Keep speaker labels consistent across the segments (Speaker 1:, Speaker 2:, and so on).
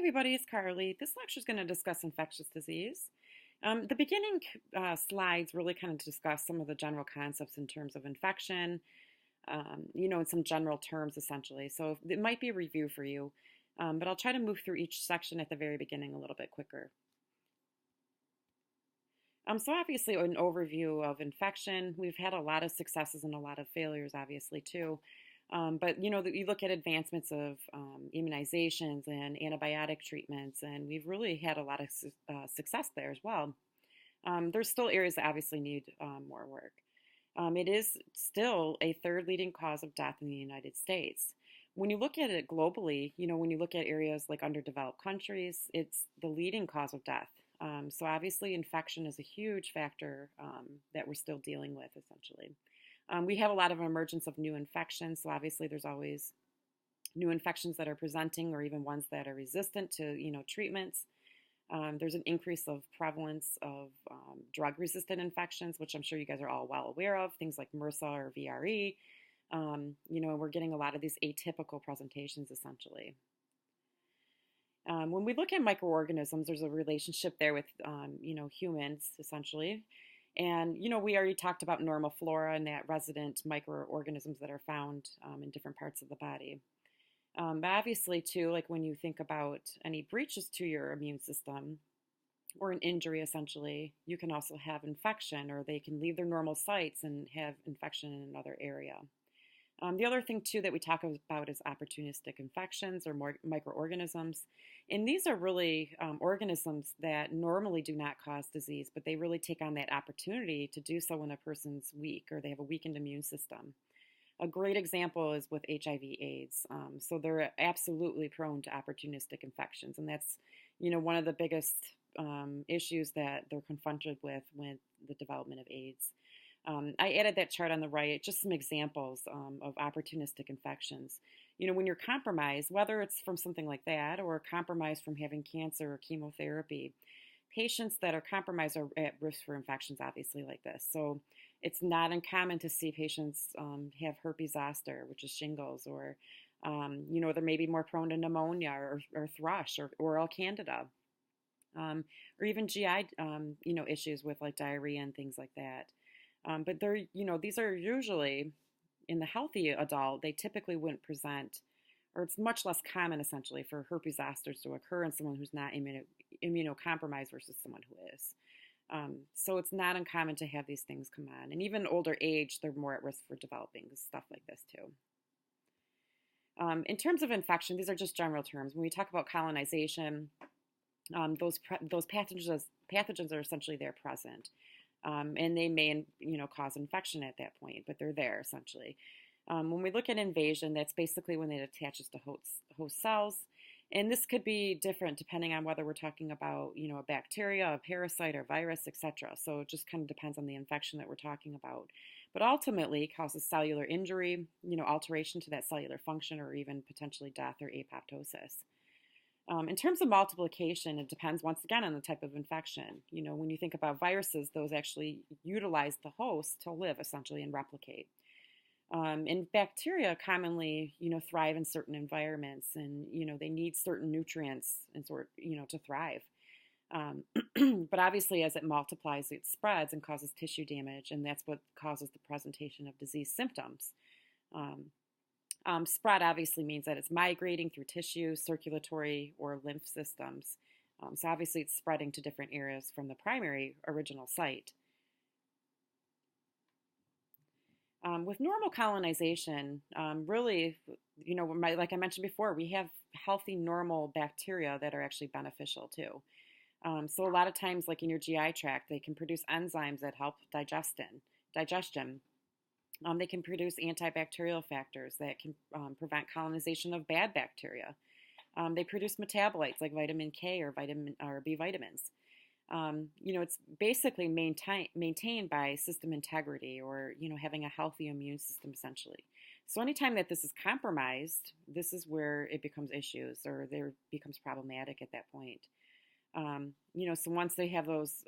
Speaker 1: everybody, it's Carly. This lecture is going to discuss infectious disease. The beginning slides really kind of discuss some of the general concepts in terms of infection, in some general terms essentially. So it might be a review for you, but I'll try to move through each section at the very beginning a little bit quicker. So obviously an overview of infection. We've had a lot of successes and a lot of failures obviously too. But you look at advancements of immunizations and antibiotic treatments, and we've really had a lot of success there as well. There's still areas that obviously need more work. It is still a third leading cause of death in the United States. When you look at it globally, when you look at areas like underdeveloped countries, it's the leading cause of death. So obviously infection is a huge factor that we're still dealing with essentially. We have a lot of emergence of new infections, so obviously there's always new infections that are presenting or even ones that are resistant to, treatments. There's an increase of prevalence of drug-resistant infections, which I'm sure you guys are all well aware of, things like MRSA or VRE. We're getting a lot of these atypical presentations essentially. When we look at microorganisms, there's a relationship there with, humans essentially. And, we already talked about normal flora and that resident microorganisms that are found in different parts of the body. But obviously, too, like when you think about any breaches to your immune system or an injury, essentially, you can also have infection, or they can leave their normal sites and have infection in another area. The other thing, too, that we talk about is opportunistic infections or more microorganisms. And these are really organisms that normally do not cause disease, but they really take on that opportunity to do so when a person's weak or they have a weakened immune system. A great example is with HIV/AIDS. So they're absolutely prone to opportunistic infections. And that's, one of the biggest issues that they're confronted with the development of AIDS. I added that chart on the right, just some examples of opportunistic infections. When you're compromised, whether it's from something like that or compromised from having cancer or chemotherapy, patients that are compromised are at risk for infections, obviously, like this. So it's not uncommon to see patients have herpes zoster, which is shingles, or, they're maybe more prone to pneumonia or thrush or oral candida, or even GI, issues with like diarrhea and things like that. But they're, these are usually in the healthy adult, they typically wouldn't present, or it's much less common essentially for herpes zosters to occur in someone who's not immunocompromised versus someone who is. So it's not uncommon to have these things come on. And even older age, they're more at risk for developing stuff like this too. In terms of infection, these are just general terms. When we talk about colonization, those pathogens are essentially there present. And they may, cause infection at that point, but they're there essentially. When we look at invasion, that's basically when it attaches to host cells. And this could be different depending on whether we're talking about, a bacteria, a parasite, or virus, etc. So it just kind of depends on the infection that we're talking about. But ultimately, it causes cellular injury, alteration to that cellular function, or even potentially death or apoptosis. In terms of multiplication, it depends once again on the type of infection. When you think about viruses, those actually utilize the host to live essentially and replicate. And bacteria commonly, thrive in certain environments, and they need certain nutrients and to thrive. But obviously, as it multiplies, it spreads and causes tissue damage, and that's what causes the presentation of disease symptoms. Spread obviously means that it's migrating through tissue, circulatory, or lymph systems. So obviously it's spreading to different areas from the primary original site. With normal colonization, really, like I mentioned before, we have healthy, normal bacteria that are actually beneficial too. So a lot of times, like in your GI tract, they can produce enzymes that help digestion. They can produce antibacterial factors that can prevent colonization of bad bacteria. They produce metabolites like vitamin K or B vitamins. It's basically maintained by system integrity, or having a healthy immune system essentially. So anytime that this is compromised, this is where it becomes issues, or there becomes problematic at that point. So once they have those,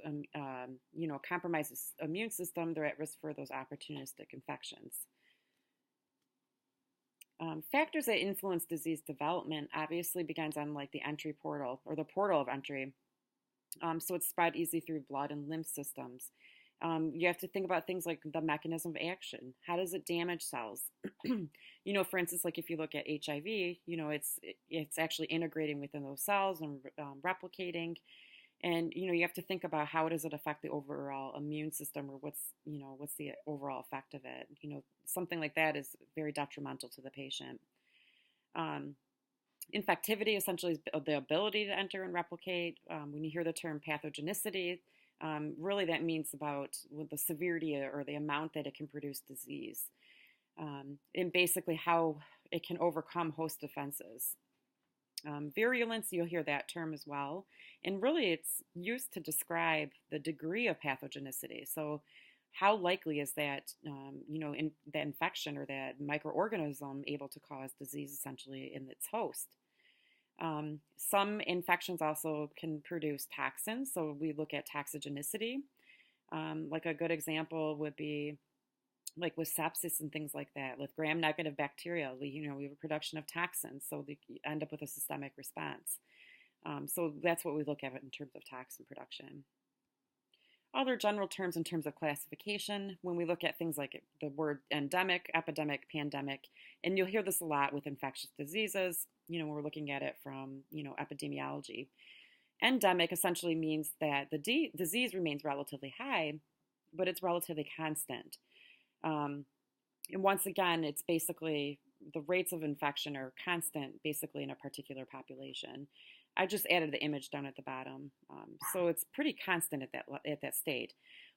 Speaker 1: compromised immune system, they're at risk for those opportunistic infections. Factors that influence disease development obviously begins on like the entry portal or the portal of entry. So it's spread easily through blood and lymph systems. You have to think about things like the mechanism of action. How does it damage cells? For instance, like if you look at HIV, it's actually integrating within those cells and replicating. And you have to think about how does it affect the overall immune system, or what's the overall effect of it. Something like that is very detrimental to the patient. Infectivity essentially is the ability to enter and replicate. When you hear the term pathogenicity, really that means about the severity or the amount that it can produce disease, and basically how it can overcome host defenses. Virulence, you'll hear that term as well. And really it's used to describe the degree of pathogenicity. So how likely is that, that infection or that microorganism able to cause disease essentially in its host? Some infections also can produce toxins. So we look at toxigenicity. Like a good example would be like with sepsis and things like that. With gram-negative bacteria, we have a production of toxins, so you end up with a systemic response. So that's what we look at in terms of toxin production. Other general terms in terms of classification, when we look at things like the word endemic, epidemic, pandemic, and you'll hear this a lot with infectious diseases, we're looking at it from, epidemiology. Endemic essentially means that the disease remains relatively high, but it's relatively constant. And once again, it's basically the rates of infection are constant basically in a particular population. I just added the image down at the bottom. So it's pretty constant at that state.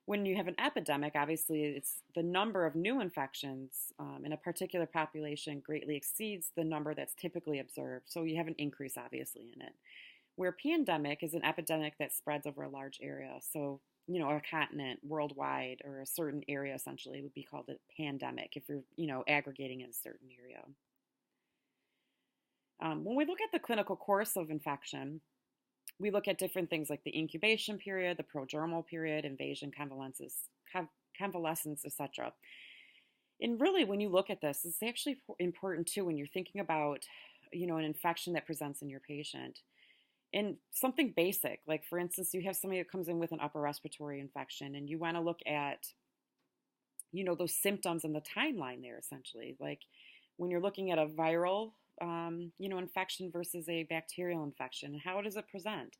Speaker 1: When you have an epidemic, obviously it's the number of new infections in a particular population greatly exceeds the number that's typically observed. So you have an increase obviously in it. Where pandemic is an epidemic that spreads over a large area. So a continent worldwide or a certain area essentially would be called a pandemic if you're, aggregating in a certain area. When we look at the clinical course of infection, we look at different things like the incubation period, the prodromal period, invasion, convalescence, etc. And really, when you look at this, it's actually important too when you're thinking about, an infection that presents in your patient. And something basic, like for instance, you have somebody that comes in with an upper respiratory infection and you want to look at, those symptoms and the timeline there essentially. Like when you're looking at a viral, infection versus a bacterial infection, how does it present?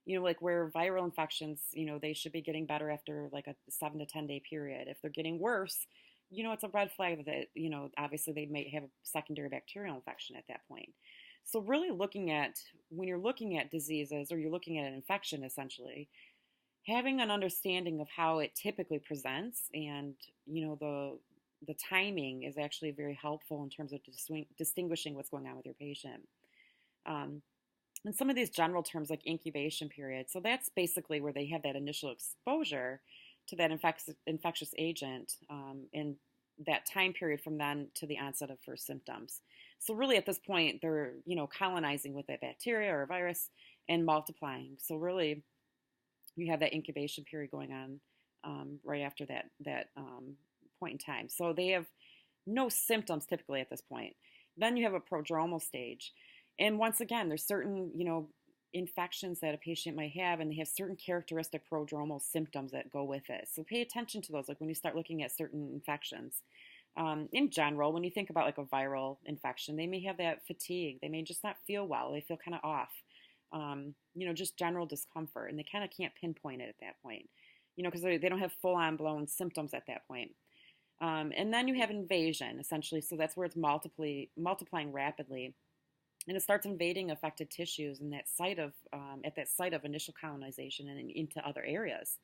Speaker 1: Like where viral infections, they should be getting better after like a 7 to 10 day period. If they're getting worse, it's a red flag that, obviously they may have a secondary bacterial infection at that point. So really when you're looking at diseases or you're looking at an infection essentially, having an understanding of how it typically presents and, the timing is actually very helpful in terms of distinguishing what's going on with your patient. And some of these general terms like incubation period, so that's basically where they have that initial exposure to that infectious agent in that time period from then to the onset of first symptoms. So really at this point, they're, colonizing with that bacteria or virus and multiplying. So really you have that incubation period going on right after that point in time. So they have no symptoms typically at this point. Then you have a prodromal stage. And once again, there's certain, infections that a patient might have, and they have certain characteristic prodromal symptoms that go with it. So pay attention to those, like when you start looking at certain infections. In general, when you think about like a viral infection, they may have that fatigue. They may just not feel well. They feel kind of off, just general discomfort, and they kind of can't pinpoint it at that point, because they don't have full-on blown symptoms at that point. And then you have invasion, essentially. So that's where it's multiplying rapidly. And it starts invading affected tissues in at that site of initial colonization and into other areas.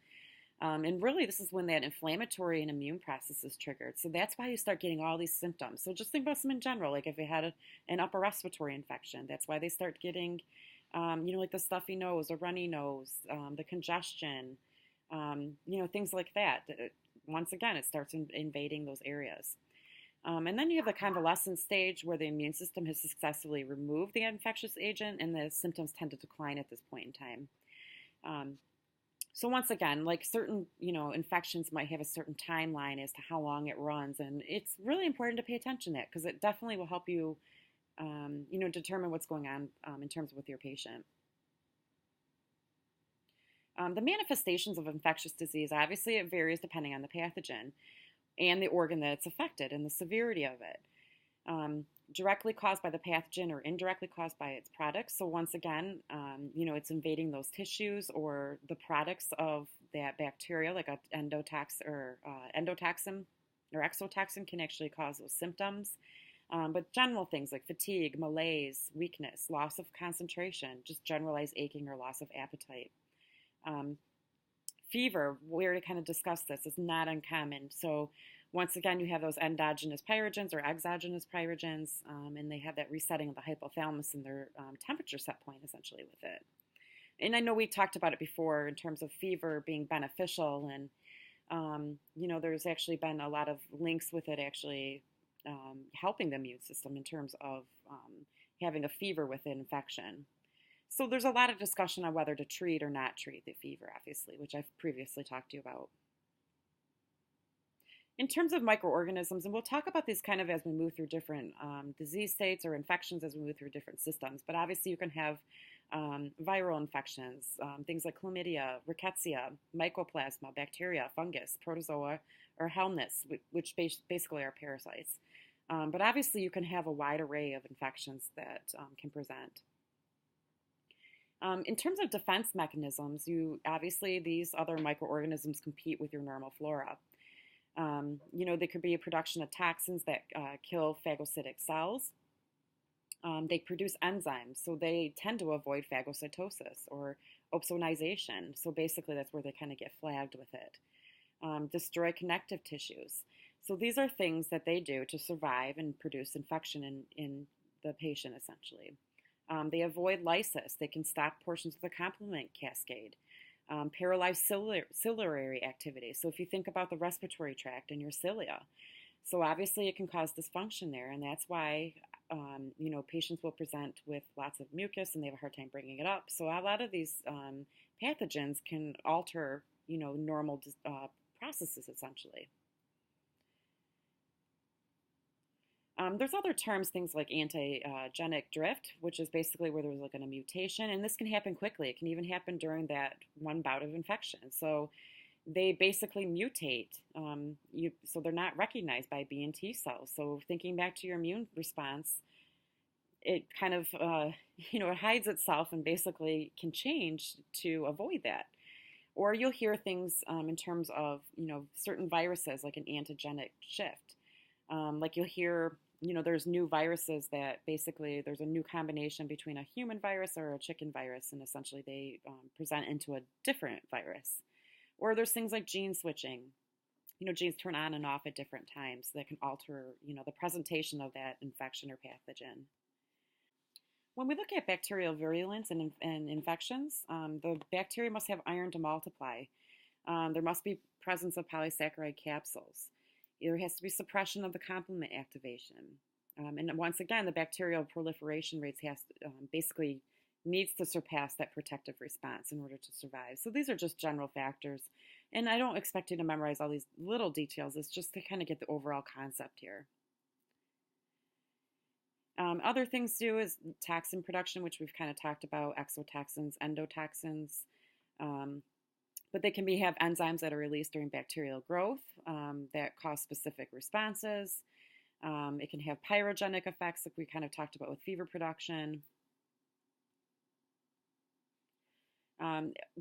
Speaker 1: And really, this is when that inflammatory and immune process is triggered. So that's why you start getting all these symptoms. So just think about some in general, like if you had an upper respiratory infection, that's why they start getting, like the stuffy nose, a runny nose, the congestion, things like that. Once again, it starts invading those areas. And then you have the convalescence stage where the immune system has successfully removed the infectious agent and the symptoms tend to decline at this point in time. So once again, like certain, infections might have a certain timeline as to how long it runs, and it's really important to pay attention to that because it definitely will help you, determine what's going on in terms of with your patient. The manifestations of infectious disease, obviously, it varies depending on the pathogen and the organ that it's affected and the severity of it. Directly caused by the pathogen or indirectly caused by its products. So once again, it's invading those tissues or the products of that bacteria, like a endotoxin or exotoxin can actually cause those symptoms. But general things like fatigue, malaise, weakness, loss of concentration, just generalized aching or loss of appetite. Fever, we already kind of discussed this, is not uncommon. So once again, you have those endogenous pyrogens or exogenous pyrogens, and they have that resetting of the hypothalamus and their temperature set point essentially with it. And I know we talked about it before in terms of fever being beneficial, and there's actually been a lot of links with it actually helping the immune system in terms of having a fever with an infection. So there's a lot of discussion on whether to treat or not treat the fever, obviously, which I've previously talked to you about. In terms of microorganisms, and we'll talk about these kind of as we move through different disease states or infections as we move through different systems, but obviously you can have viral infections, things like chlamydia, rickettsia, mycoplasma, bacteria, fungus, protozoa, or helminths, which basically are parasites. But obviously you can have a wide array of infections that can present. In terms of defense mechanisms, obviously these other microorganisms compete with your normal flora. There could be a production of toxins that kill phagocytic cells. They produce enzymes, so they tend to avoid phagocytosis or opsonization. So basically that's where they kind of get flagged with it. Destroy connective tissues. So these are things that they do to survive and produce infection in the patient essentially. They avoid lysis. They can stop portions of the complement cascade. Paralyze ciliary activity. So if you think about the respiratory tract and your cilia, so obviously it can cause dysfunction there, and that's why patients will present with lots of mucus and they have a hard time bringing it up. So a lot of these pathogens can alter normal processes essentially. There's other terms, things like antigenic drift, which is basically where there's like a mutation, and this can happen quickly. It can even happen during that one bout of infection. So they basically mutate, so they're not recognized by B and T cells. So thinking back to your immune response, it kind of, it hides itself and basically can change to avoid that. Or you'll hear things in terms of, certain viruses like an antigenic shift. Like you'll hear, there's new viruses that basically there's a new combination between a human virus or a chicken virus, and essentially they present into a different virus. Or there's things like gene switching. Genes turn on and off at different times that can alter, the presentation of that infection or pathogen. When we look at bacterial virulence and infections, the bacteria must have iron to multiply. There must be presence of polysaccharide capsules. There has to be suppression of the complement activation. And once again, the bacterial proliferation rates basically needs to surpass that protective response in order to survive. So these are just general factors. And I don't expect you to memorize all these little details. It's just to kind of get the overall concept here. Other things too is toxin production, which we've kind of talked about, exotoxins, endotoxins. But they can have enzymes that are released during bacterial growth that cause specific responses. It can have pyrogenic effects, like we kind of talked about with fever production.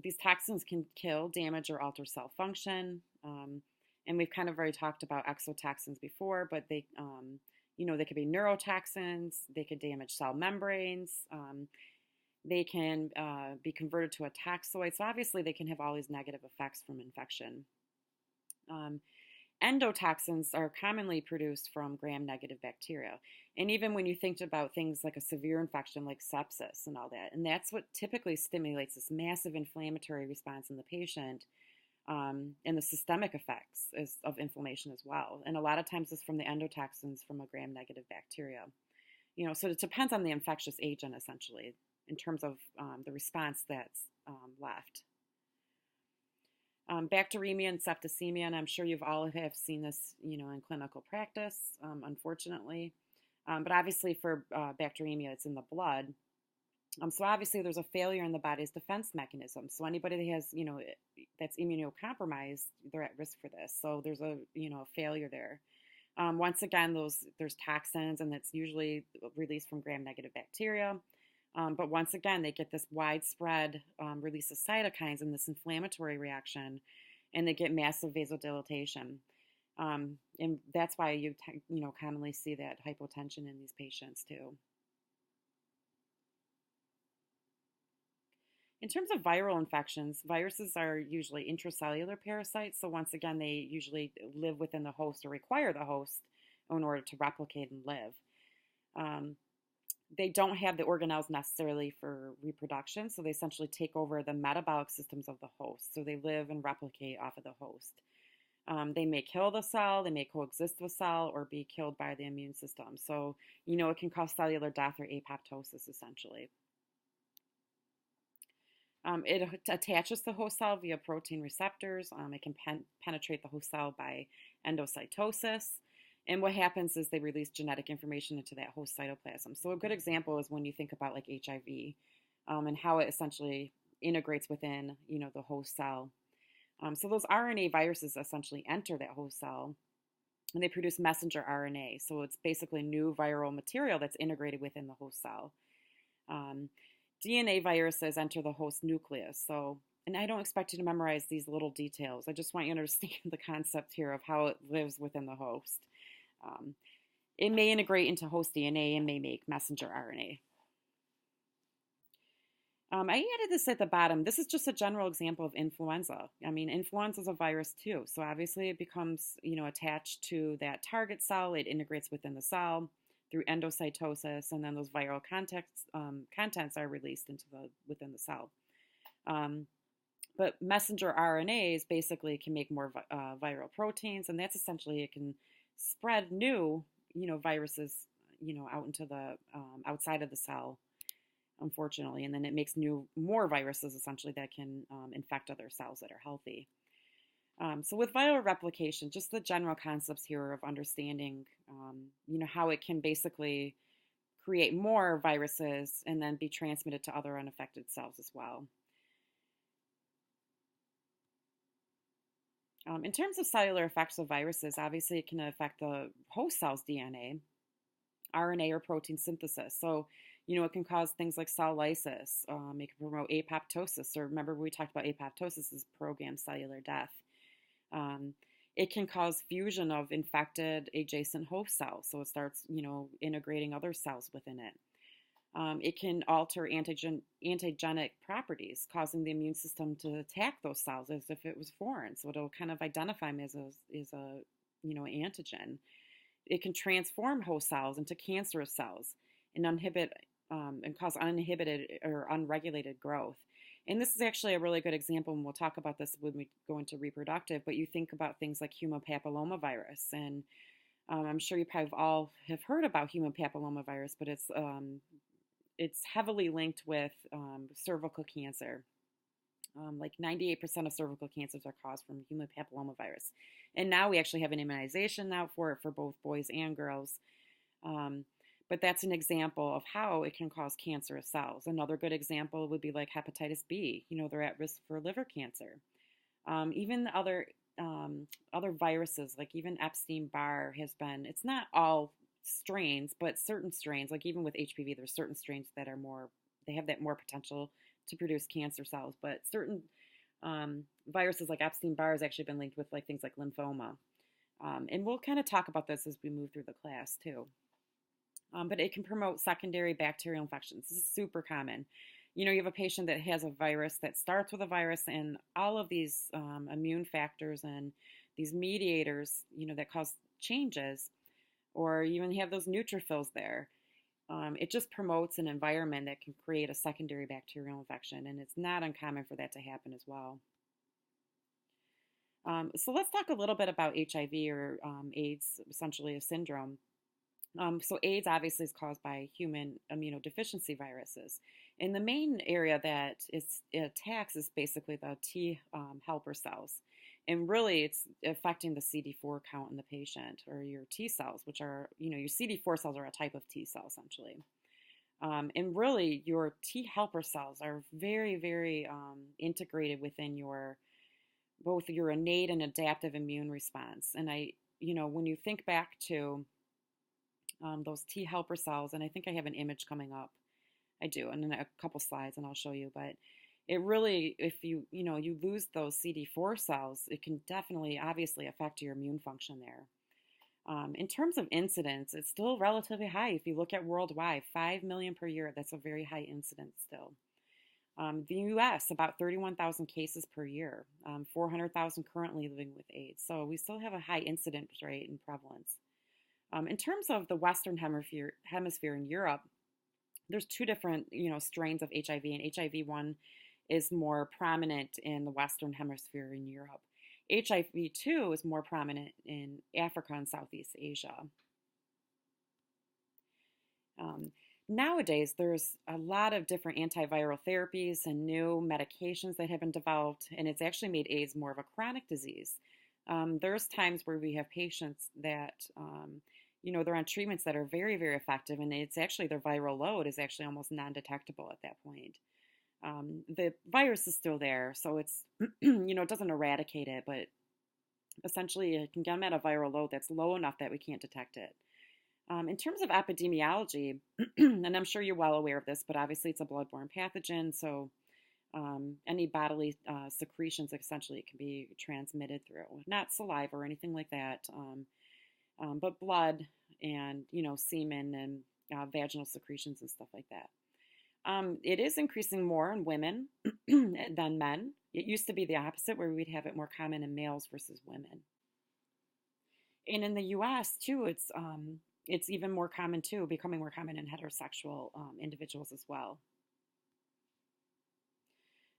Speaker 1: These toxins can kill, damage, or alter cell function. And we've kind of already talked about exotoxins before, but they could be neurotoxins. They could damage cell membranes. They can be converted to a toxoid. So obviously they can have all these negative effects from infection. Endotoxins are commonly produced from gram-negative bacteria. And even when you think about things like a severe infection like sepsis and all that, and that's what typically stimulates this massive inflammatory response in the patient, and the systemic effects of inflammation as well. And a lot of times it's from the endotoxins from a gram-negative bacteria. So it depends on the infectious agent essentially, in terms of the response that's left. Bacteremia and septicemia, and I'm sure you've all have seen this, in clinical practice, unfortunately. But obviously for bacteremia, it's in the blood. So obviously there's a failure in the body's defense mechanism. So anybody that has, that's immunocompromised, they're at risk for this. So there's a failure there. Once again, there's toxins, and that's usually released from gram-negative bacteria. But once again, they get this widespread release of cytokines and this inflammatory reaction, and they get massive vasodilatation. And that's why you commonly see that hypotension in these patients too. In terms of viral infections, viruses are usually intracellular parasites. So once again, they usually live within the host or require the host in order to replicate and live. They don't have the organelles necessarily for reproduction, so they essentially take over the metabolic systems of the host. So they live and replicate off of the host. They may kill the cell, they may coexist with cell, or be killed by the immune system. So, it can cause cellular death or apoptosis, essentially. It attaches to the host cell via protein receptors. It can penetrate the host cell by endocytosis. And what happens is they release genetic information into that host cytoplasm. So a good example is when you think about like HIV and how it essentially integrates within, the host cell. So those RNA viruses essentially enter that host cell, and they produce messenger RNA. So it's basically new viral material that's integrated within the host cell. DNA viruses enter the host nucleus. And I don't expect you to memorize these little details. I just want you to understand the concept here of how it lives within the host. It may integrate into host DNA and may make messenger RNA. I added this at the bottom. This is just a general example of influenza. I mean, influenza is a virus too. So obviously it becomes, attached to that target cell. It integrates within the cell through endocytosis, and then those viral contents are released within the cell. But messenger RNAs basically can make more viral proteins, and that's essentially it can spread new, viruses, out into the outside of the cell, unfortunately, and then it makes more viruses essentially that can infect other cells that are healthy. So with viral replication, just the general concepts here of understanding, how it can basically create more viruses and then be transmitted to other unaffected cells as well. In terms of cellular effects of viruses, obviously it can affect the host cell's DNA, RNA, or protein synthesis. So, it can cause things like cell lysis. It can promote apoptosis. Or remember we talked about apoptosis as programmed cellular death. It can cause fusion of infected adjacent host cells. So it starts, integrating other cells within it. It can alter antigenic properties, causing the immune system to attack those cells as if it was foreign. So it'll kind of identify them as a antigen. It can transform host cells into cancerous cells and cause uninhibited or unregulated growth. And this is actually a really good example, and we'll talk about this when we go into reproductive, but you think about things like human papillomavirus, and I'm sure you probably all have heard about human papillomavirus, but it's heavily linked with cervical cancer. Like 98% of cervical cancers are caused from human papillomavirus. And now we actually have an immunization now for it for both boys and girls. But that's an example of how it can cause cancerous cells. Another good example would be like hepatitis B. They're at risk for liver cancer. Even other viruses, like even Epstein-Barr it's not all strains, but certain strains, like even with HPV, there's certain strains that they have that more potential to produce cancer cells. But certain viruses like Epstein-Barr has actually been linked with like things like lymphoma. And we'll kind of talk about this as we move through the class too. But it can promote secondary bacterial infections. This is super common. You have a patient that has a virus that starts with a virus, and all of these immune factors and these mediators, that cause changes, or you even have those neutrophils there. It just promotes an environment that can create a secondary bacterial infection, and it's not uncommon for that to happen as well. So let's talk a little bit about HIV or AIDS, essentially a syndrome. So AIDS obviously is caused by human immunodeficiency viruses. And the main area that it attacks is basically the T helper cells. And really, it's affecting the CD4 count in the patient, or your T cells, which are, your CD4 cells are a type of T cell, essentially. And really, your T helper cells are very, very integrated within both your innate and adaptive immune response. And when you think back to those T helper cells, and I think I have an image coming up. I do, and then a couple slides, and I'll show you. But it really, if you lose those CD4 cells, it can definitely, obviously, affect your immune function there. In terms of incidence, it's still relatively high. If you look at worldwide, 5 million per year, that's a very high incidence still. The U.S., about 31,000 cases per year, 400,000 currently living with AIDS. So we still have a high incidence rate and prevalence. In terms of the Western hemisphere in Europe, there's two different, strains of HIV, and HIV-1 is more prominent in the Western hemisphere in Europe. HIV-2 is more prominent in Africa and Southeast Asia. Nowadays, there's a lot of different antiviral therapies and new medications that have been developed, and it's actually made AIDS more of a chronic disease. There's times where we have patients that, they're on treatments that are very, very effective, and it's actually their viral load is actually almost non-detectable at that point. The virus is still there, so it's, it doesn't eradicate it, but essentially it can get them at a viral load that's low enough that we can't detect it. In terms of epidemiology, and I'm sure you're well aware of this, but obviously it's a bloodborne pathogen, so any bodily secretions essentially it can be transmitted through, not saliva or anything like that, but blood and, semen and vaginal secretions and stuff like that. It is increasing more in women than men. It used to be the opposite, where we'd have it more common in males versus women. And in the U.S. too, it's even more common too, becoming more common in heterosexual individuals as well.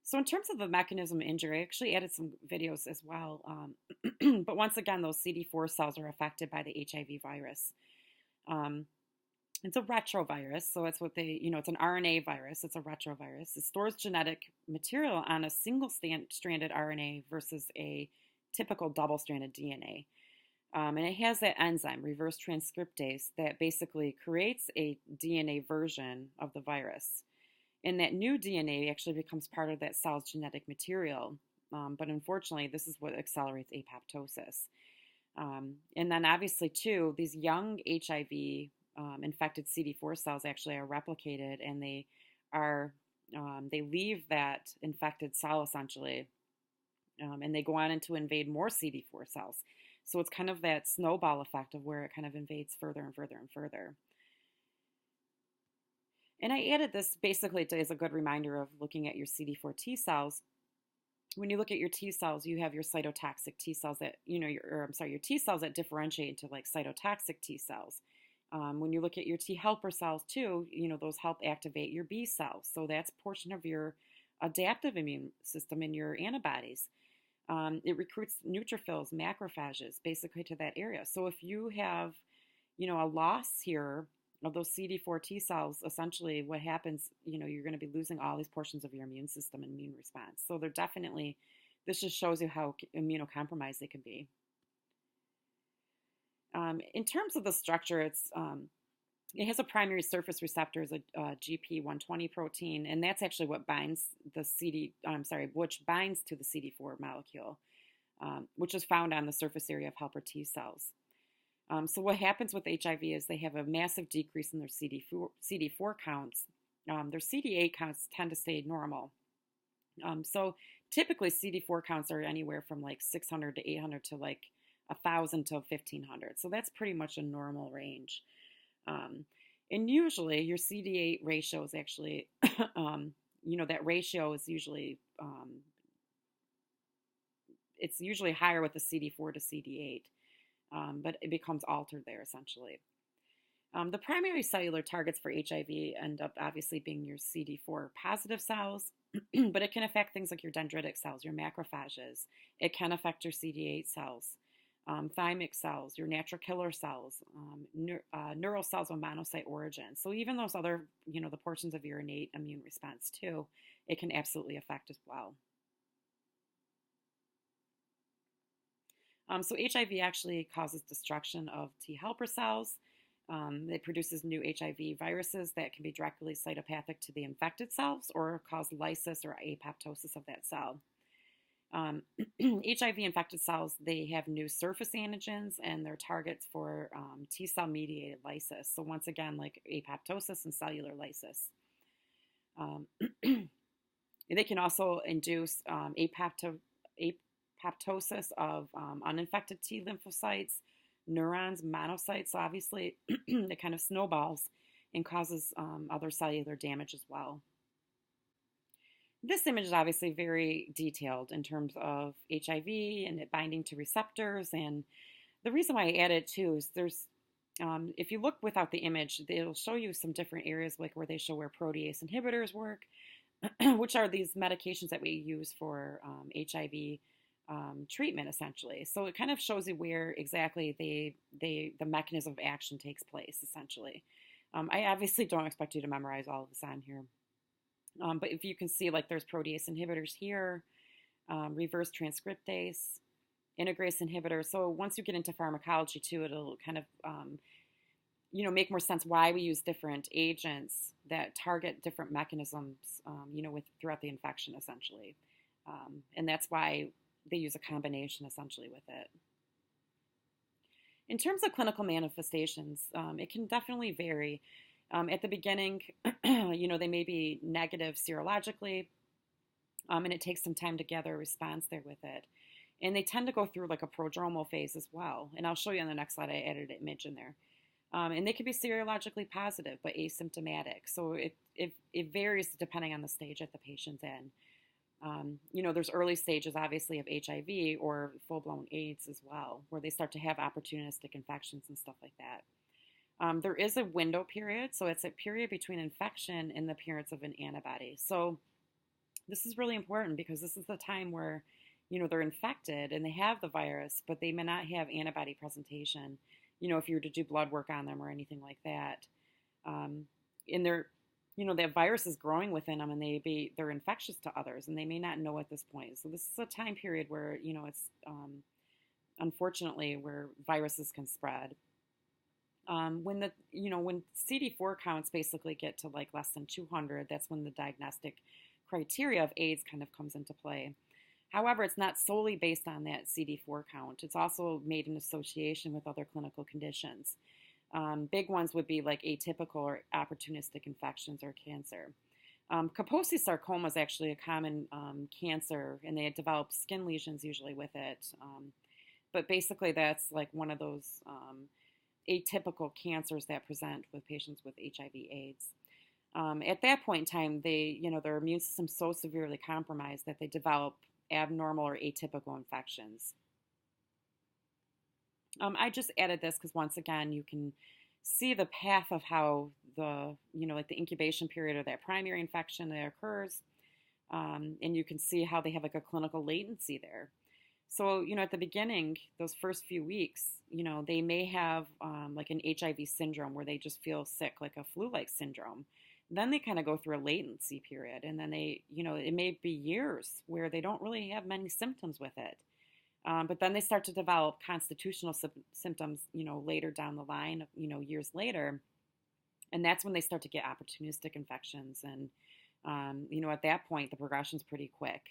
Speaker 1: So in terms of the mechanism of injury, I actually added some videos as well. But once again, those CD4 cells are affected by the HIV virus. It's a retrovirus, so it's what it's an RNA virus. It's a retrovirus. It stores genetic material on a single-stranded RNA versus a typical double-stranded DNA. And it has that enzyme, reverse transcriptase, that basically creates a DNA version of the virus. And that new DNA actually becomes part of that cell's genetic material. But unfortunately, this is what accelerates apoptosis. And then obviously, too, these young HIV infected CD4 cells actually are replicated, and they leave that infected cell essentially, and they go on to invade more CD4 cells. So it's kind of that snowball effect of where it kind of invades further and further and further. And I added this basically as a good reminder of looking at your CD4 T cells. When you look at your T cells, you have your cytotoxic T cells that, your T cells that differentiate into like cytotoxic T cells. When you look at your T helper cells too, those help activate your B cells. So that's a portion of your adaptive immune system and your antibodies. It recruits neutrophils, macrophages, basically to that area. So if you have, a loss here of those CD4 T cells, essentially what happens, you're going to be losing all these portions of your immune system and immune response. So they're definitely, this just shows you how immunocompromised they can be. In terms of the structure, it has a primary surface receptor as a GP120 protein, and that's actually what binds which binds to the CD4 molecule, which is found on the surface area of helper T cells. So what happens with HIV is they have a massive decrease in their CD4 counts. Their CD8 counts tend to stay normal. So typically CD4 counts are anywhere from like 600 to 800 to like 1,000 to 1,500. So that's pretty much a normal range. And usually your CD8 ratio is actually, that ratio is usually, it's usually higher with the CD4 to CD8, but it becomes altered there essentially. The primary cellular targets for HIV end up obviously being your CD4 positive cells, but it can affect things like your dendritic cells, your macrophages. It can affect your CD8 cells. thymic cells, your natural killer cells, neural cells of monocyte origin. So even those other, the portions of your innate immune response too, it can absolutely affect as well. So HIV actually causes destruction of T helper cells. It produces new HIV viruses that can be directly cytopathic to the infected cells or cause lysis or apoptosis of that cell. HIV infected cells, they have new surface antigens and they're targets for T cell mediated lysis. So once again, like apoptosis and cellular lysis. They can also induce apoptosis of uninfected T lymphocytes, neurons, monocytes. So obviously it kind of snowballs and causes other cellular damage as well. This image is obviously very detailed in terms of HIV and it binding to receptors. And the reason why I added it too is there's, if you look without the image, it'll show you some different areas like where they show where protease inhibitors work, which are these medications that we use for HIV treatment essentially. So it kind of shows you where exactly the mechanism of action takes place essentially. I obviously don't expect you to memorize all of this on here. But if you can see, like there's protease inhibitors here, reverse transcriptase, integrase inhibitors. So once you get into pharmacology too, it'll kind of, make more sense why we use different agents that target different mechanisms, throughout the infection essentially. And that's why they use a combination essentially with it. In terms of clinical manifestations, it can definitely vary. At the beginning, they may be negative serologically, and it takes some time to gather a response there with it. And they tend to go through like a prodromal phase as well. And I'll show you on the next slide, I added an image in there. And they can be serologically positive, but asymptomatic. So it varies depending on the stage that the patient's in. There's early stages, obviously, of HIV or full-blown AIDS as well, where they start to have opportunistic infections and stuff like that. There is a window period, so it's a period between infection and the appearance of an antibody. So this is really important because this is the time where, they're infected and they have the virus, but they may not have antibody presentation, if you were to do blood work on them or anything like that. And they're, that virus is growing within them and they're infectious to others and they may not know at this point. So this is a time period where, it's unfortunately where viruses can spread. When CD4 counts basically get to like less than 200, that's when the diagnostic criteria of AIDS kind of comes into play. However, it's not solely based on that CD4 count. It's also made in association with other clinical conditions. Big ones would be like atypical or opportunistic infections or cancer. Kaposi sarcoma is actually a common cancer, and they develop skin lesions usually with it. But basically, that's like one of those atypical cancers that present with patients with HIV/AIDS. At that point in time, their immune system is so severely compromised that they develop abnormal or atypical infections. I just added this because once again, you can see the path of how the incubation period of that primary infection that occurs, and you can see how they have like a clinical latency there. So, at the beginning, those first few weeks, they may have like an HIV syndrome where they just feel sick, like a flu-like syndrome. Then they kind of go through a latency period, and then it may be years where they don't really have many symptoms with it. But then they start to develop constitutional symptoms, later down the line, years later. And that's when they start to get opportunistic infections. And, at that point, the progression's pretty quick.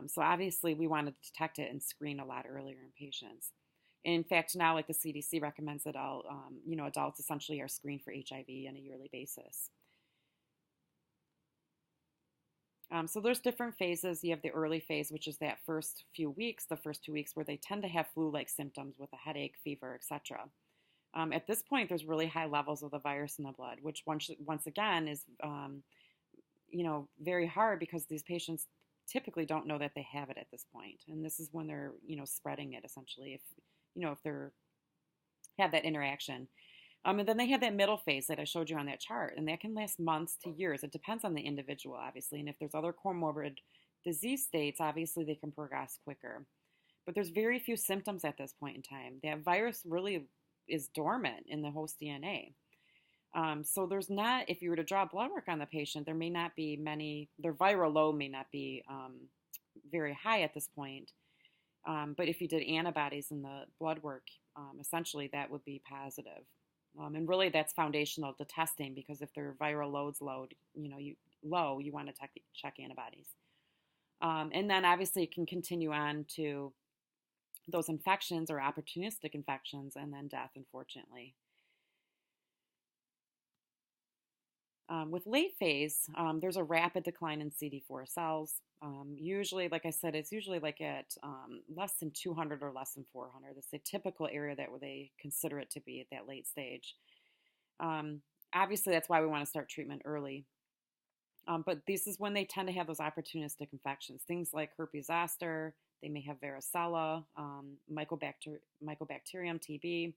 Speaker 1: So obviously, we want to detect it and screen a lot earlier in patients. In fact, now, like the CDC recommends that all, adults essentially are screened for HIV on a yearly basis. So there's different phases. You have the early phase, which is that first few weeks, the first 2 weeks, where they tend to have flu-like symptoms with a headache, fever, etc. At this point, there's really high levels of the virus in the blood, which once again is, very hard because these patients typically don't know that they have it at this point. And this is when they're, spreading it essentially if they're have that interaction. And then they have that middle phase that I showed you on that chart, and that can last months to years. It depends on the individual, obviously. And if there's other comorbid disease states, obviously they can progress quicker. but there's very few symptoms at this point in time. That virus really is dormant in the host DNA. So there's not, if you were to draw blood work on the patient, there may not be many, their viral load may not be very high at this point. But if you did antibodies in the blood work, essentially that would be positive. And really that's foundational to testing, because if their viral loads you want to check antibodies. And then obviously it can continue on to those infections or opportunistic infections and then death, unfortunately. With late phase, there's a rapid decline in CD4 cells. Usually, like I said, it's usually like at less than 200 or less than 400. That's the typical area that where they consider it to be at that late stage. Obviously, that's why we want to start treatment early. But this is when they tend to have those opportunistic infections, things like herpes zoster. They may have varicella, mycobacterium, TB.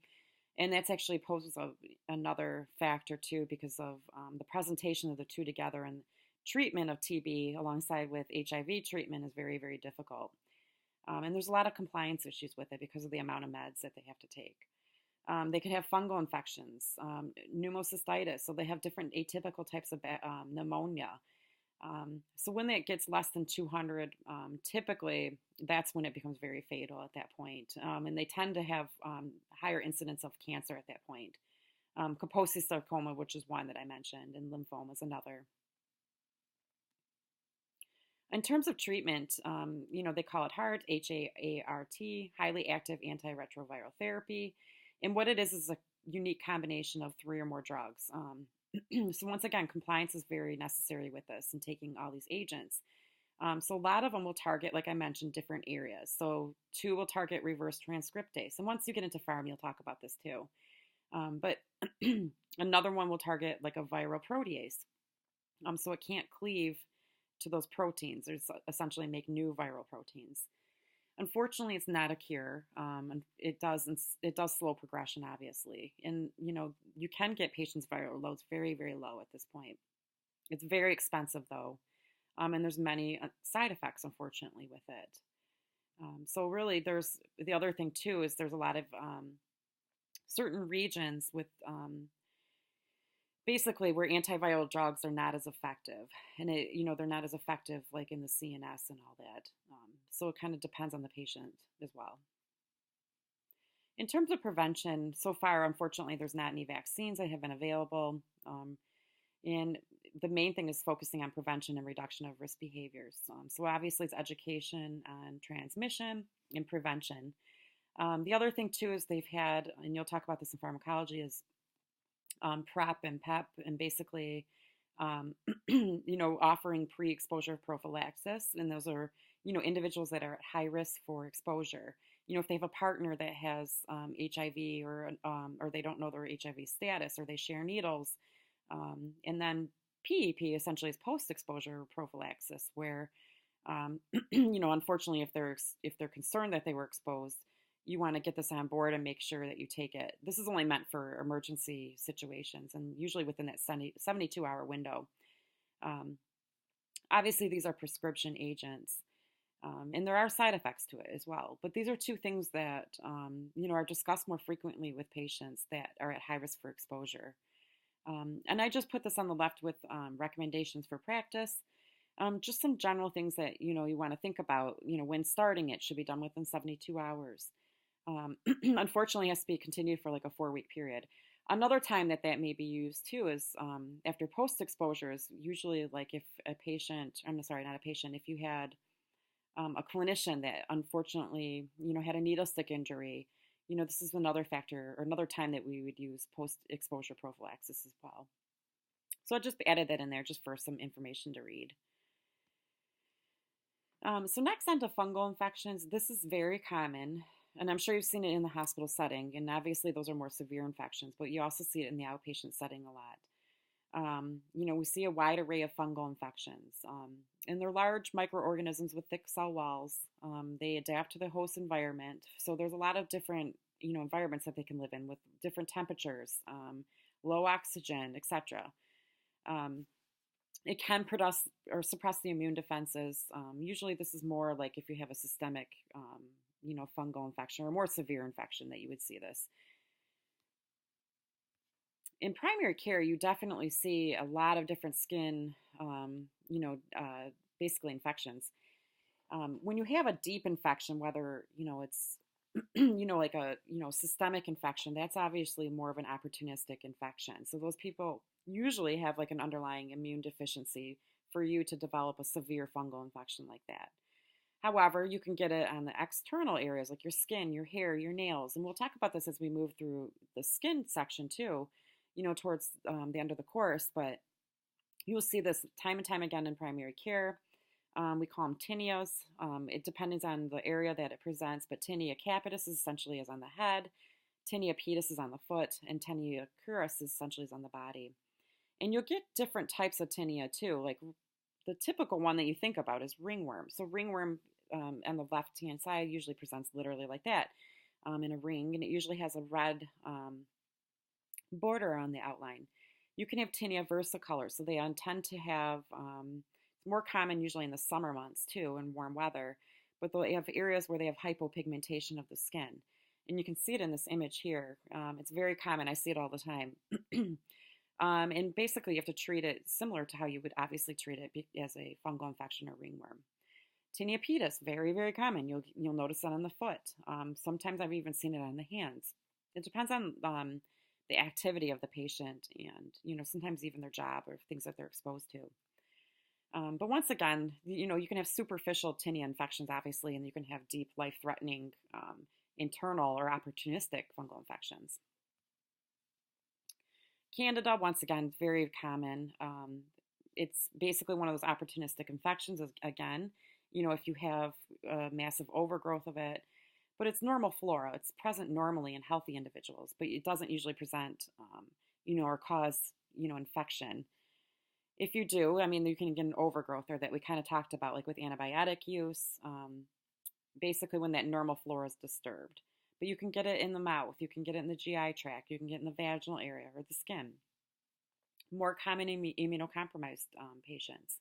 Speaker 1: And that's actually poses another factor too, because of the presentation of the two together, and treatment of TB alongside with HIV treatment is very, very difficult. And there's a lot of compliance issues with it because of the amount of meds that they have to take. They could have fungal infections, pneumocystitis, so they have different atypical types of pneumonia. So when it gets less than 200, typically that's when it becomes very fatal at that point. And they tend to have higher incidence of cancer at that point. Kaposi sarcoma, which is one that I mentioned, and lymphoma is another. In terms of treatment, they call it HAART, HAART, highly active antiretroviral therapy. And what it is a unique combination of 3 or more drugs. So once again, compliance is very necessary with this and taking all these agents. So a lot of them will target, like I mentioned, different areas. So 2 will target reverse transcriptase. And once you get into pharm, you'll talk about this too. But another one will target like a viral protease. So it can't cleave to those proteins, or essentially make new viral proteins. Unfortunately, it's not a cure. And it does slow progression, obviously. And, you can get patients' viral loads very, very low at this point. It's very expensive, though. And there's many side effects, unfortunately, with it. So really, there's the other thing, too, is there's a lot of certain regions with basically where antiviral drugs are not as effective. And, they're not as effective like in the CNS and all that. So it kind of depends on the patient as well. In terms of prevention, so far, unfortunately, there's not any vaccines that have been available. And the main thing is focusing on prevention and reduction of risk behaviors. So obviously, it's education on transmission and prevention. The other thing, too, is they've had, and you'll talk about this in pharmacology, is PrEP and PEP, and basically, offering pre-exposure prophylaxis. And those are, individuals that are at high risk for exposure. If they have a partner that has HIV, or they don't know their HIV status, or they share needles. And then PEP essentially is post-exposure prophylaxis, where, unfortunately, if they're concerned that they were exposed, you want to get this on board and make sure that you take it. This is only meant for emergency situations, and usually within that 72-hour window. Obviously, these are prescription agents, and there are side effects to it as well. But these are 2 things that, are discussed more frequently with patients that are at high risk for exposure. And I just put this on the left with recommendations for practice. Just some general things that, you want to think about, when starting it should be done within 72 hours. Unfortunately, it has to be continued for like a 4-week period. Another time that may be used too is after post-exposure is usually like if a patient, not a patient, if you had a clinician that unfortunately, had a needle stick injury, this is another factor or another time that we would use post-exposure prophylaxis as well. So I just added that in there just for some information to read. So next on to fungal infections. This is very common, and I'm sure you've seen it in the hospital setting, and obviously those are more severe infections, but you also see it in the outpatient setting a lot. We see a wide array of fungal infections, and they're large microorganisms with thick cell walls. They adapt to the host environment, so there's a lot of different, environments that they can live in with different temperatures, low oxygen, etc. It can produce or suppress the immune defenses. Usually this is more like if you have a systemic, fungal infection or more severe infection that you would see this. In primary care, you definitely see a lot of different skin, basically infections. When you have a deep infection, whether, it's, like a, systemic infection, that's obviously more of an opportunistic infection. So those people usually have like an underlying immune deficiency for you to develop a severe fungal infection like that. However, you can get it on the external areas like your skin, your hair, your nails. And we'll talk about this as we move through the skin section too, towards the end of the course. But you'll see this time and time again in primary care. We call them tinnias. It depends on the area that it presents, but tinea capitis is essentially is on the head, tinea pedis is on the foot, and tinea curris is essentially is on the body. And you'll get different types of tinea too. Like the typical one that you think about is ringworm. So ringworm on the left-hand side usually presents literally like that in a ring, and it usually has a red border on the outline. You can have tinea versicolor, so they tend to have, it's more common usually in the summer months too, in warm weather, but they have areas where they have hypopigmentation of the skin. And you can see it in this image here. It's very common. I see it all the time. And basically you have to treat it similar to how you would obviously treat it as a fungal infection or ringworm. Tinea pedis, very, very common. You'll notice that on the foot. Sometimes I've even seen it on the hands. It depends on the activity of the patient and, sometimes even their job or things that they're exposed to. But once again, you can have superficial tinea infections, obviously, and you can have deep, life-threatening internal or opportunistic fungal infections. Candida, once again, very common. It's basically one of those opportunistic infections, again, if you have a massive overgrowth of it. But it's normal flora. It's present normally in healthy individuals, but it doesn't usually present, or cause, infection. If you do, you can get an overgrowth there that we kind of talked about, like with antibiotic use, basically when that normal flora is disturbed. But you can get it in the mouth, you can get it in the GI tract, you can get it in the vaginal area or the skin. More common in immunocompromised patients.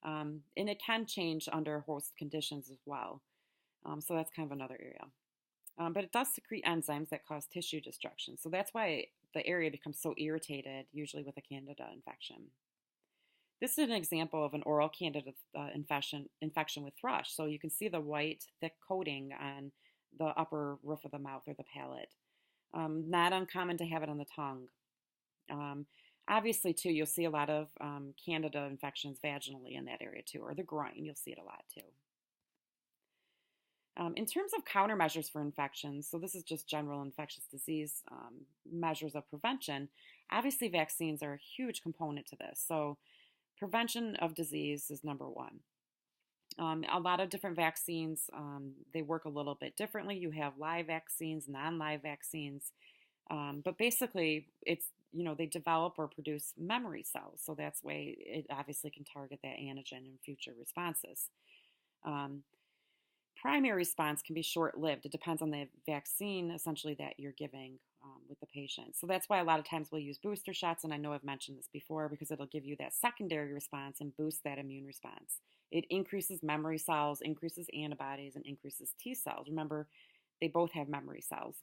Speaker 1: And it can change under host conditions as well. So that's kind of another area. But it does secrete enzymes that cause tissue destruction. So that's why the area becomes so irritated, usually with a Candida infection. This is an example of an oral Candida infection with thrush. So you can see the white, thick coating on the upper roof of the mouth or the palate. Not uncommon to have it on the tongue. Obviously, too, you'll see a lot of Candida infections vaginally in that area, too, or the groin. You'll see it a lot, too. In terms of countermeasures for infections, so this is just general infectious disease measures of prevention, obviously vaccines are a huge component to this. So prevention of disease is number one. A lot of different vaccines, they work a little bit differently. You have live vaccines, non-live vaccines, but basically it's, they develop or produce memory cells. So that's why it obviously can target that antigen in future responses. Primary response can be short-lived. It depends on the vaccine, essentially, that you're giving with the patient. So that's why a lot of times we'll use booster shots, and I know I've mentioned this before, because it'll give you that secondary response and boost that immune response. It increases memory cells, increases antibodies, and increases T cells. Remember, they both have memory cells.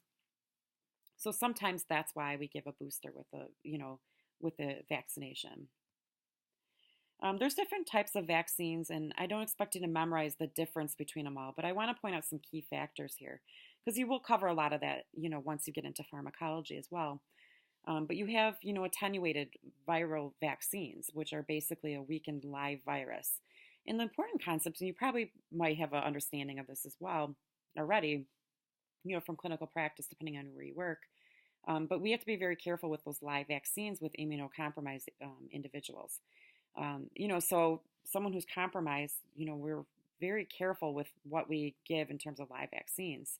Speaker 1: So sometimes that's why we give a booster with the vaccination. There's different types of vaccines, and I don't expect you to memorize the difference between them all, but I want to point out some key factors here, because you will cover a lot of that, once you get into pharmacology as well. But you have, attenuated viral vaccines, which are basically a weakened live virus. And the important concepts, and you probably might have an understanding of this as well already, from clinical practice, depending on where you work. But we have to be very careful with those live vaccines with immunocompromised individuals. So someone who's compromised, we're very careful with what we give in terms of live vaccines.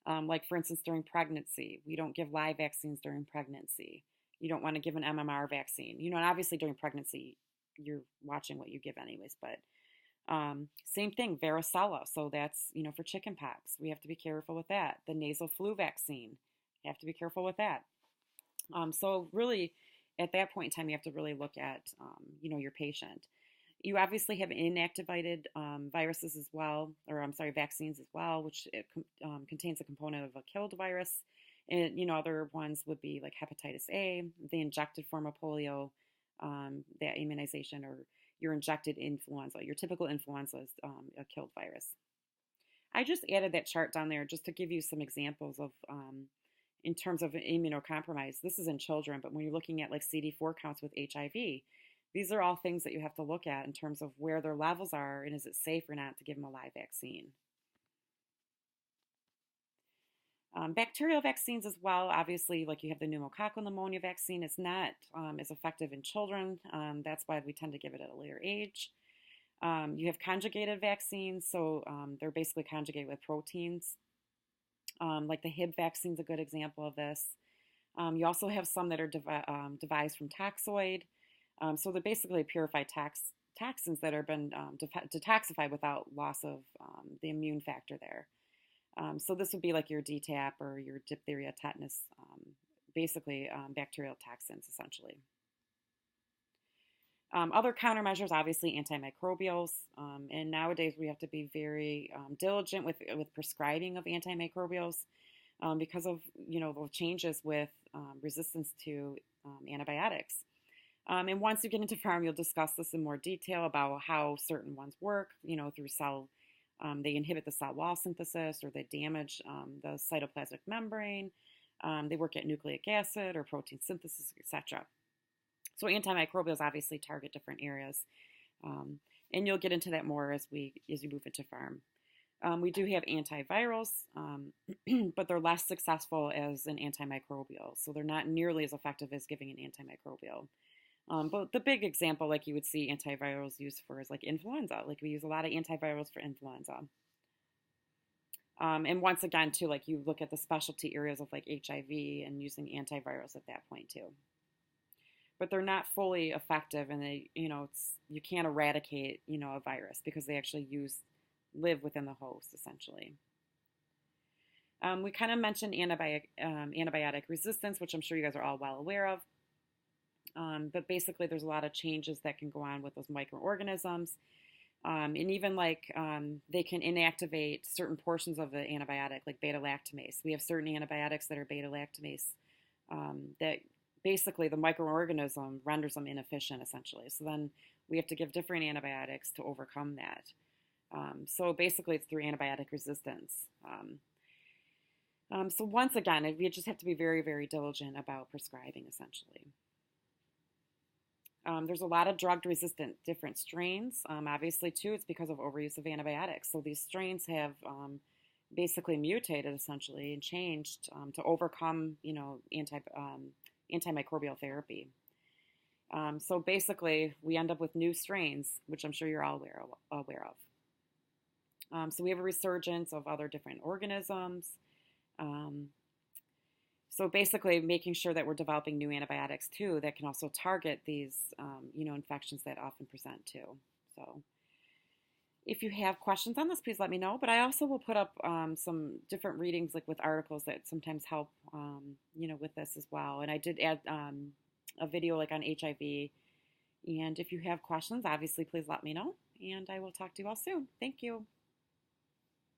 Speaker 1: Like, for instance, during pregnancy, we don't give live vaccines during pregnancy. You don't want to give an MMR vaccine. And obviously during pregnancy, you're watching what you give anyways, but same thing, varicella. So that's, for chickenpox, we have to be careful with that. The nasal flu vaccine, you have to be careful with that. So really, at that point in time, you have to really look at, your patient. You obviously have inactivated viruses as well, or I'm sorry, vaccines as well, which contains a component of a killed virus. And other ones would be like hepatitis A, the injected form of polio, that immunization, or your injected influenza. Your typical influenza is a killed virus. I just added that chart down there just to give you some examples of, in terms of immunocompromise. This is in children, but when you're looking at like CD4 counts with HIV, these are all things that you have to look at in terms of where their levels are and is it safe or not to give them a live vaccine. Bacterial vaccines as well, obviously, like you have the pneumococcal pneumonia vaccine. It's not as effective in children. That's why we tend to give it at a later age. You have conjugated vaccines, so they're basically conjugated with proteins. Like the HIB vaccine is a good example of this. You also have some that are devised from toxoid. So they're basically purified toxins that have been detoxified without loss of the immune factor there. So this would be like your DTaP or your diphtheria, tetanus, basically bacterial toxins essentially. Other countermeasures, obviously antimicrobials, and nowadays we have to be very diligent with prescribing of antimicrobials because of the changes with resistance to antibiotics. And once you get into pharm, you'll discuss this in more detail about how certain ones work, through cell. They inhibit the cell wall synthesis, or they damage the cytoplasmic membrane. They work at nucleic acid or protein synthesis, etc. So antimicrobials obviously target different areas, and you'll get into that more as we move into pharm. We do have antivirals, but they're less successful as an antimicrobial, so they're not nearly as effective as giving an antimicrobial. But the big example, like you would see antivirals used for, is like influenza. Like we use a lot of antivirals for influenza. And once again, too, like you look at the specialty areas of like HIV and using antivirals at that point too. But they're not fully effective, and they, you can't eradicate, a virus because they actually live within the host essentially. We kind of mentioned antibiotic resistance, which I'm sure you guys are all well aware of. But basically, there's a lot of changes that can go on with those microorganisms. And even like they can inactivate certain portions of the antibiotic, like beta-lactamase. We have certain antibiotics that are beta-lactamase that basically the microorganism renders them inefficient, essentially. So then we have to give different antibiotics to overcome that. So basically, it's through antibiotic resistance. So once again, we just have to be very, very diligent about prescribing, essentially. There's a lot of drug-resistant different strains. Obviously, too, it's because of overuse of antibiotics. So these strains have basically mutated, essentially, and changed to overcome, antimicrobial therapy. So basically, we end up with new strains, which I'm sure you're all aware of. So we have a resurgence of other different organisms. So basically, making sure that we're developing new antibiotics too that can also target these, infections that often present too. So, if you have questions on this, please let me know. But I also will put up some different readings, like with articles that sometimes help, with this as well. And I did add a video like on HIV. And if you have questions, obviously, please let me know. And I will talk to you all soon. Thank you.